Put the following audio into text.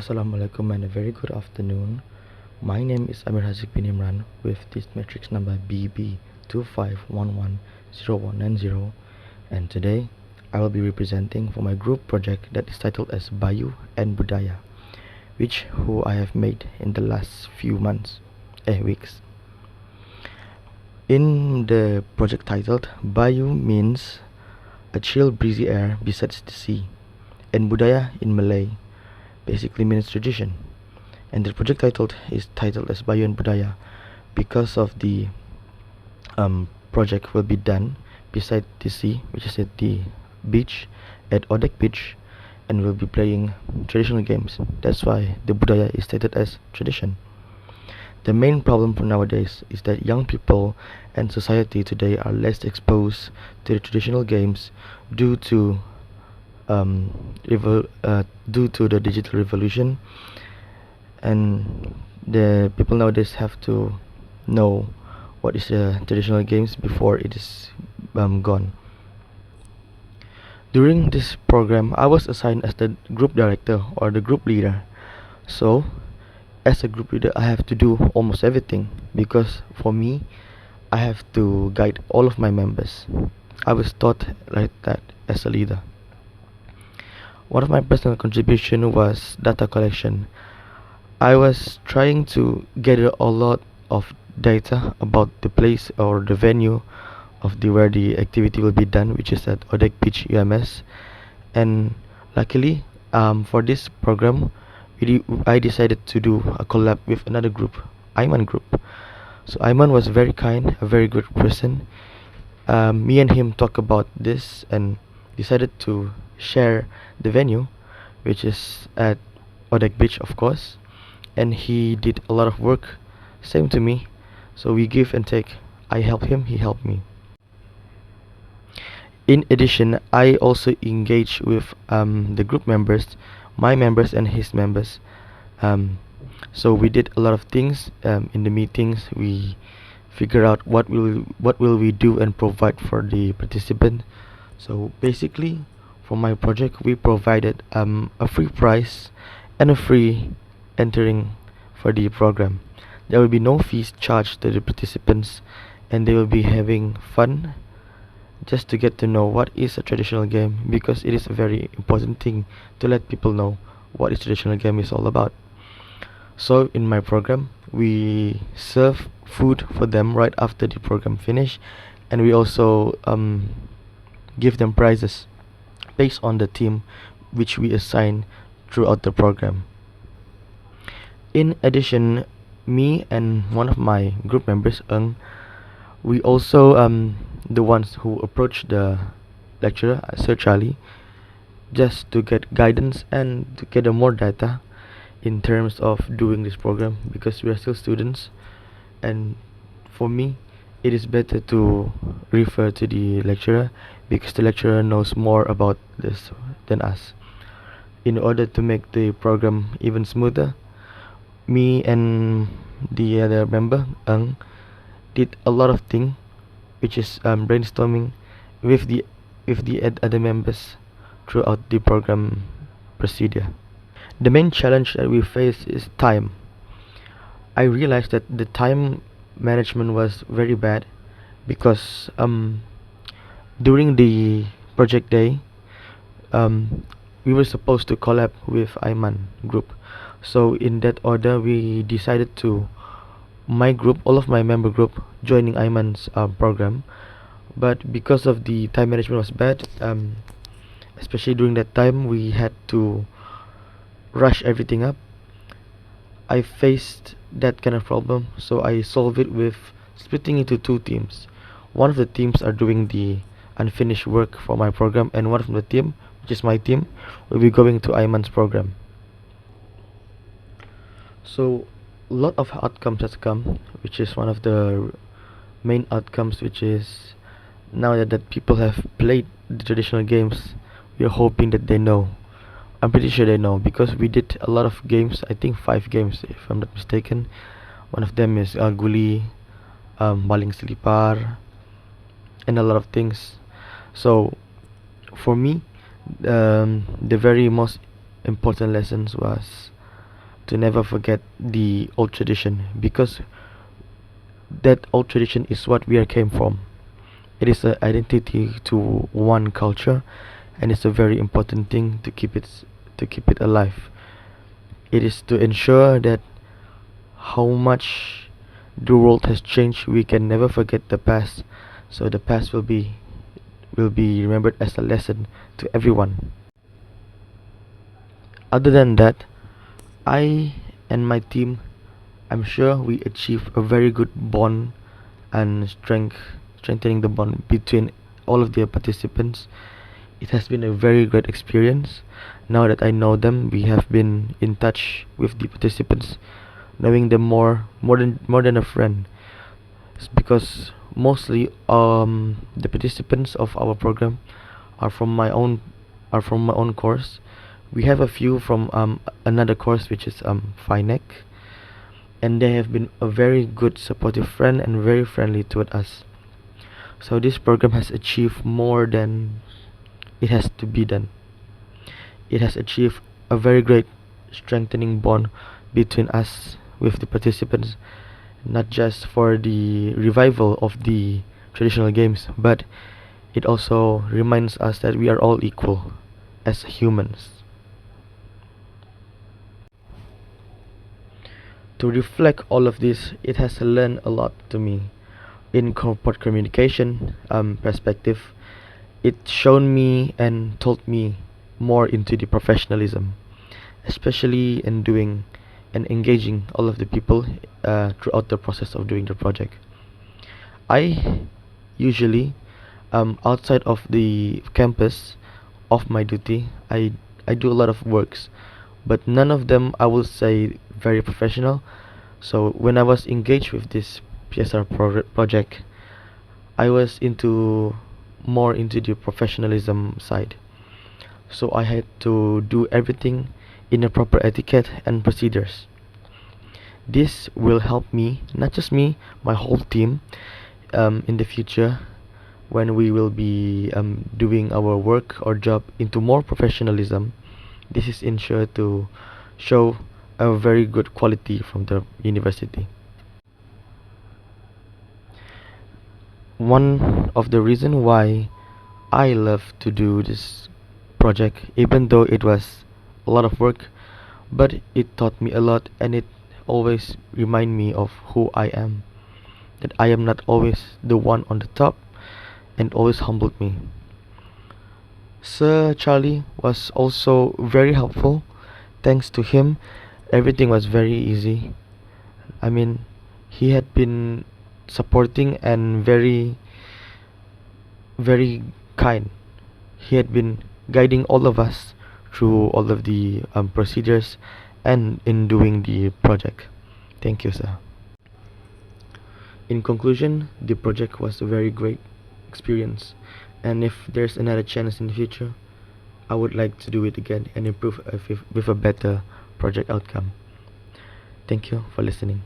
Assalamualaikum and a very good afternoon. My name is Amir Hazik bin Imran with this matrix number BB25110190, and today I will be representing for my group project that is titled as Bayu and Budaya, who I have made in the last few weeks. In the project titled, Bayu means a chill breezy air beside the sea, and Budaya in Malay basically means tradition. And the project is titled as Bayu and Budaya because of the project will be done beside the sea, which is at the beach, at Odek Beach, and we'll be playing traditional games. That's why the Budaya is stated as tradition. The main problem for nowadays is that young people and society today are less exposed to the traditional games due to due to the digital revolution, and the people nowadays have to know what is the traditional games before it is gone. During this program, I was assigned as the group director or the group leader. So, as a group leader, I have to do almost everything because for me, I have to guide all of my members. I was taught like that as a leader. One of my personal contribution was data collection. I was trying to gather a lot of data about the place or the venue of the where the activity will be done, which is at Odek Beach UMS. And luckily, for this program, I decided to do a collab with another group, Aiman group. So Aiman was very kind, a very good person. Me and him talked about this and decided to share the venue, which is at Odek Beach, of course. And he did a lot of work, same to me. So we give and take. I help him, he helped me. In addition, I also engage with the group members, my members and his members. So we did a lot of things in the meetings. We figure out what will we do and provide for the participant. So basically, for my project, we provided a free prize and a free entering for the program. There will be no fees charged to the participants, and they will be having fun just to get to know what is a traditional game, because it is a very important thing to let people know what is traditional game is all about. So in my program, we serve food for them right after the program finish, and we also give them prizes based on the team which we assign throughout the program. In addition, me and one of my group members, we also the ones who approach the lecturer, Sir Charlie, just to get guidance and to gather more data in terms of doing this program, because we are still students, and for me it is better to refer to the lecturer because the lecturer knows more about this than us. In order to make the program even smoother, me and the other member did a lot of things, which is brainstorming with the other members throughout the program procedure. The main challenge that we face is time. I realized that the time management was very bad because during the project day, we were supposed to collab with Aiman group. So in that order, we decided to my group, all of my member group, joining Ayman's program. But because of the time management was bad, especially during that time, we had to rush everything up. I faced that kind of problem, so I solved it with splitting into two teams. One of the teams are doing the unfinished work for my program, and one of the team, which is my team, will be going to Ayman's program. So a lot of outcomes has come, which is one of the main outcomes, which is now that people have played the traditional games, we are hoping that they know. I'm pretty sure they know because we did a lot of games. I think 5 games, if I'm not mistaken. One of them is Guli, Baling Selipar, and a lot of things. So for me, the very most important lessons was to never forget the old tradition, because that old tradition is what we are came from. It is an identity to one culture, and it's a very important thing to keep it alive. It is to ensure that how much the world has changed, we can never forget the past, so the past will be remembered as a lesson to everyone. Other than that, I and my team, I'm sure we achieve a very good bond and strengthening the bond between all of the participants. It has been a very great experience. Now that I know them, we have been in touch with the participants, knowing them more than a friend. It's because mostly the participants of our program are from my own course. We have a few from another course, which is FINEC, and they have been a very good supportive friend and very friendly toward us. So this program has achieved more than it has to be done. It has achieved a very great strengthening bond between us with the participants, not just for the revival of the traditional games, but it also reminds us that we are all equal as humans. To reflect all of this, it has learned a lot to me. In corporate communication perspective, it shown me and told me more into the professionalism, especially in doing and engaging all of the people throughout the process of doing the project. I usually, outside of the campus of my duty, I do a lot of works, but none of them I will say very professional. So when I was engaged with this PSR project, I was into more into the professionalism side. So I had to do everything in a proper etiquette and procedures. This will help me, not just me, my whole team, in the future when we will be doing our work or job into more professionalism. This is ensured to show a very good quality from the university. One of the reason why I love to do this project, even though it was a lot of work, but it taught me a lot, and it always remind me of who I am, that I am not always the one on the top, and always humbled me. Sir Charlie was also very helpful. Thanks to him, everything was very easy. I mean, he had been supporting and very kind. He had been guiding all of us through all of the procedures and in doing the project. Thank you, sir. In conclusion, the project was a very great experience, and if there's another chance in the future, I would like to do it again and improve with a better project outcome. Thank you for listening.